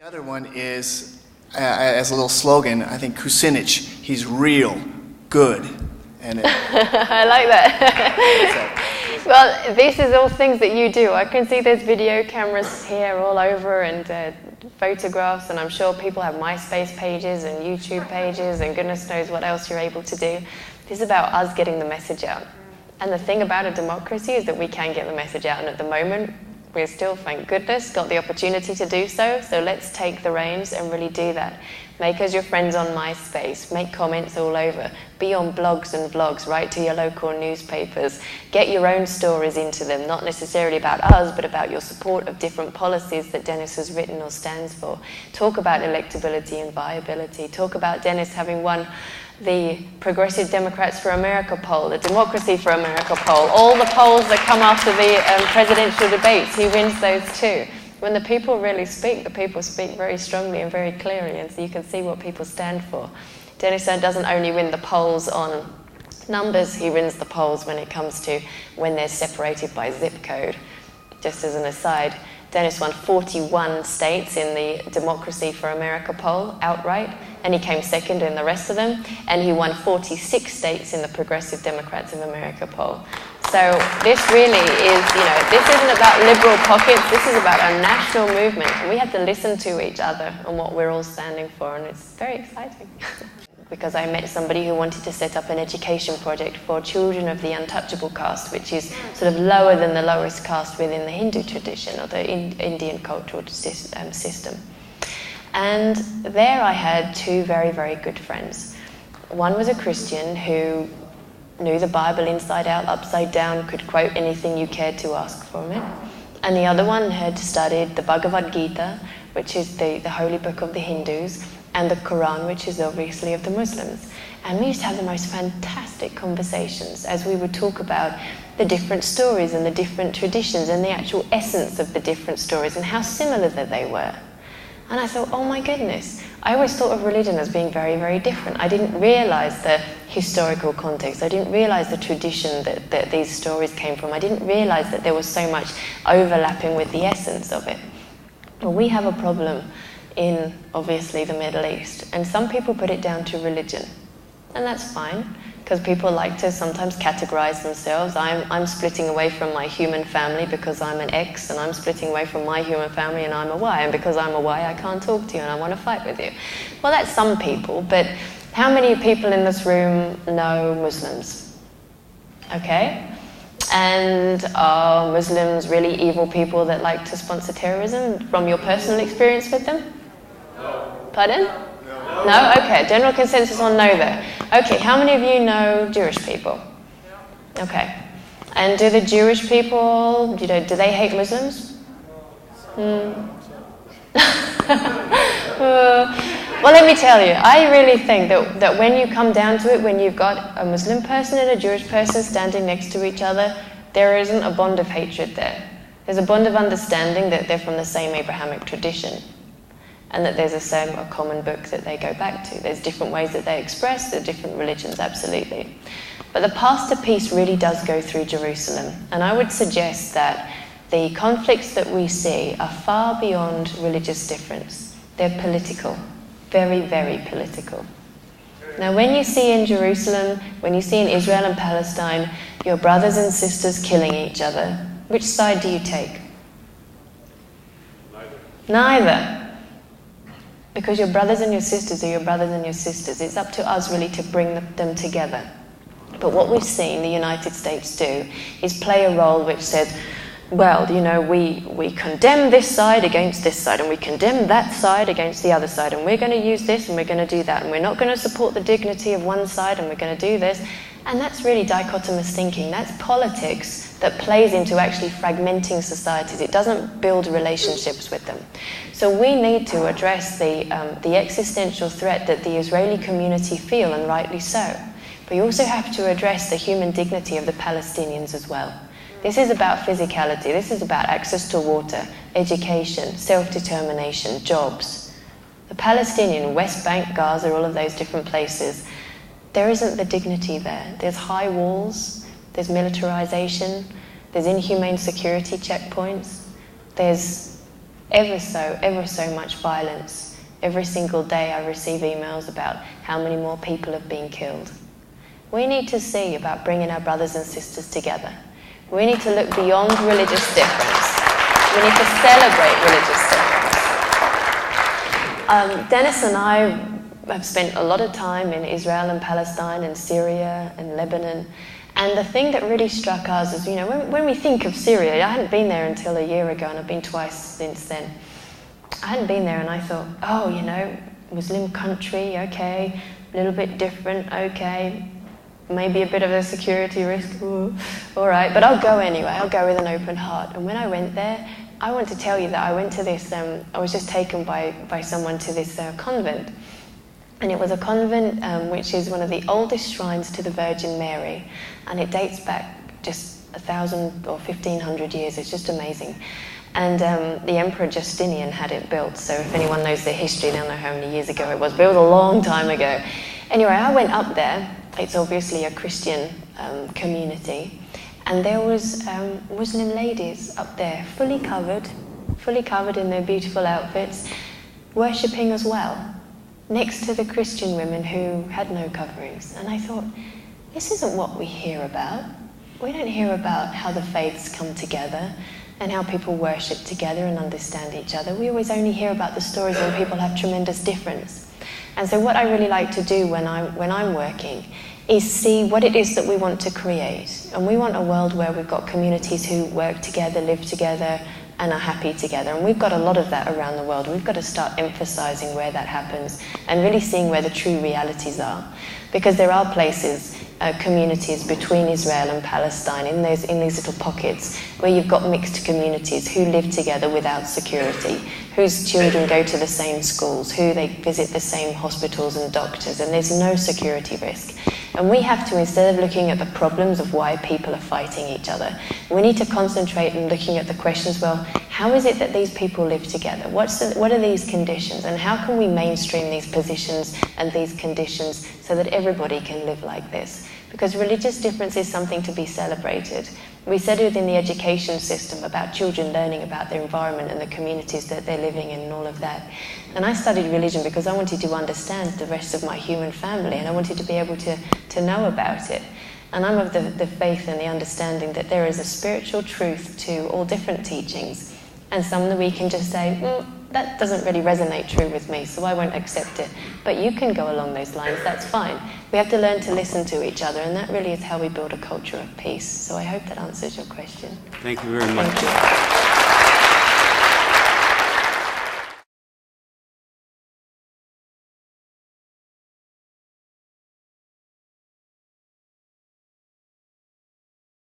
The other one is, as a little slogan, I think Kucinich, he's real good. And I like that. Well, this is all things that you do. I can see there's video cameras here all over and photographs, and I'm sure people have MySpace pages and YouTube pages and goodness knows what else you're able to do. This is about us getting the message out. And the thing about a democracy is that we can get the message out, and at the moment, we're still, thank goodness, got the opportunity to do so. So let's take the reins and really do that. Make us your friends on MySpace. Make comments all over. Be on blogs and vlogs. Write to your local newspapers. Get your own stories into them, not necessarily about us, but about your support of different policies that Dennis has written or stands for. Talk about electability and viability. Talk about Dennis having won the Progressive Democrats for America poll, the Democracy for America poll, all the polls that come after the presidential debates, he wins those too. When the people really speak, the people speak very strongly and very clearly, and so you can see what people stand for. Dennis doesn't only win the polls on numbers, he wins the polls when it comes to when they're separated by zip code. Just as an aside, Dennis won 41 states in the Democracy for America poll outright, and he came second in the rest of them, and he won 46 states in the Progressive Democrats of America poll. So this really is, this isn't about liberal pockets, this is about a national movement, and we have to listen to each other and what we're all standing for, and it's very exciting. Because I met somebody who wanted to set up an education project for children of the untouchable caste, which is sort of lower than the lowest caste within the Hindu tradition or the Indian cultural system. And there I had two very, very good friends. One was a Christian who knew the Bible inside out, upside down, could quote anything you cared to ask from it. And the other one had studied the Bhagavad Gita, which is the holy book of the Hindus, and the Quran, which is obviously of the Muslims. And we used to have the most fantastic conversations as we would talk about the different stories and the different traditions and the actual essence of the different stories and how similar that they were. And I thought, oh my goodness, I always thought of religion as being very, very different. I didn't realize the historical context. I didn't realize the tradition that these stories came from. I didn't realize that there was so much overlapping with the essence of it. Well, we have a problem in, obviously, the Middle East. And some people put it down to religion. And that's fine, because people like to sometimes categorize themselves. I'm splitting away from my human family because I'm an X, and I'm splitting away from my human family and I'm a Y, and because I'm a Y I can't talk to you and I want to fight with you. Well, that's some people, but how many people in this room know Muslims? Okay? And are Muslims really evil people that like to sponsor terrorism from your personal experience with them? No. Pardon? No? Okay, general consensus on no there. Okay, how many of you know Jewish people? Okay. And do the Jewish people, do they hate Muslims? Well, let me tell you, I really think that when you come down to it, when you've got a Muslim person and a Jewish person standing next to each other, there isn't a bond of hatred there. There's a bond of understanding that they're from the same Abrahamic tradition, and that there's a common book that they go back to. There's different ways that they express, there are different religions, absolutely. But the path to peace really does go through Jerusalem, and I would suggest that the conflicts that we see are far beyond religious difference. They're political, very, very political. Now, when you see in Jerusalem, when you see in Israel and Palestine, your brothers and sisters killing each other, which side do you take? Neither. Because your brothers and your sisters are your brothers and your sisters. It's up to us really to bring them together. But what we've seen the United States do is play a role which says, well, we condemn this side against this side, and we condemn that side against the other side, and we're going to use this and we're going to do that, and we're not going to support the dignity of one side, and we're going to do this. And that's really dichotomous thinking. That's politics that plays into actually fragmenting societies. It doesn't build relationships with them. So we need to address the existential threat that the Israeli community feel, and rightly so. But you also have to address the human dignity of the Palestinians as well. This is about physicality. This is about access to water, education, self-determination, jobs. The Palestinian, West Bank, Gaza, all of those different places, there isn't the dignity there. There's high walls, there's militarization, there's inhumane security checkpoints, there's ever so much violence. Every single day I receive emails about how many more people have been killed. We need to see about bringing our brothers and sisters together. We need to look beyond religious difference. We need to celebrate religious difference. Dennis and I have spent a lot of time in Israel and Palestine and Syria and Lebanon. And the thing that really struck us is, you know, when we think of Syria, I hadn't been there until a year ago, and I've been twice since then. I hadn't been there, and I thought, oh, you know, Muslim country, okay, a little bit different, okay, maybe a bit of a security risk, ooh, all right, but I'll go anyway, I'll go with an open heart. And when I went there, I want to tell you that I went to this, I was just taken by someone to this convent. And it was a convent which is one of the oldest shrines to the Virgin Mary, and it dates back just 1,000 or 1,500 years. It's just amazing. And the Emperor Justinian had it built, so if anyone knows the history, they'll know how many years ago it was, but it was a long time ago. Anyway, I went up there. It's obviously a Christian community, and there was Muslim ladies up there, fully covered in their beautiful outfits, worshipping as well, next to the Christian women who had no coverings. And I thought, this isn't what we hear about. We don't hear about how the faiths come together and how people worship together and understand each other. We always only hear about the stories when people have tremendous difference. And so what I really like to do when I'm working is see what it is that we want to create. And we want a world where we've got communities who work together, live together, and are happy together. And we've got a lot of that around the world. We've got to start emphasizing where that happens and really seeing where the true realities are. Because there are places, communities between Israel and Palestine, in these little pockets, where you've got mixed communities who live together without security, whose children go to the same schools, who they visit the same hospitals and doctors, and there's no security risk. And we have to, instead of looking at the problems of why people are fighting each other, we need to concentrate on looking at the questions, well, how is it that these people live together? What are these conditions? And how can we mainstream these positions and these conditions so that everybody can live like this? Because religious difference is something to be celebrated. We said within the education system about children learning about their environment and the communities that they're living in and all of that. And I studied religion because I wanted to understand the rest of my human family, and I wanted to be able to know about it. And I'm of the faith and the understanding that there is a spiritual truth to all different teachings, and some that we can just say, that doesn't really resonate true with me, so I won't accept it. But you can go along those lines, that's fine. We have to learn to listen to each other, and that really is how we build a culture of peace. So I hope that answers your question. Thank you very much. Thank you.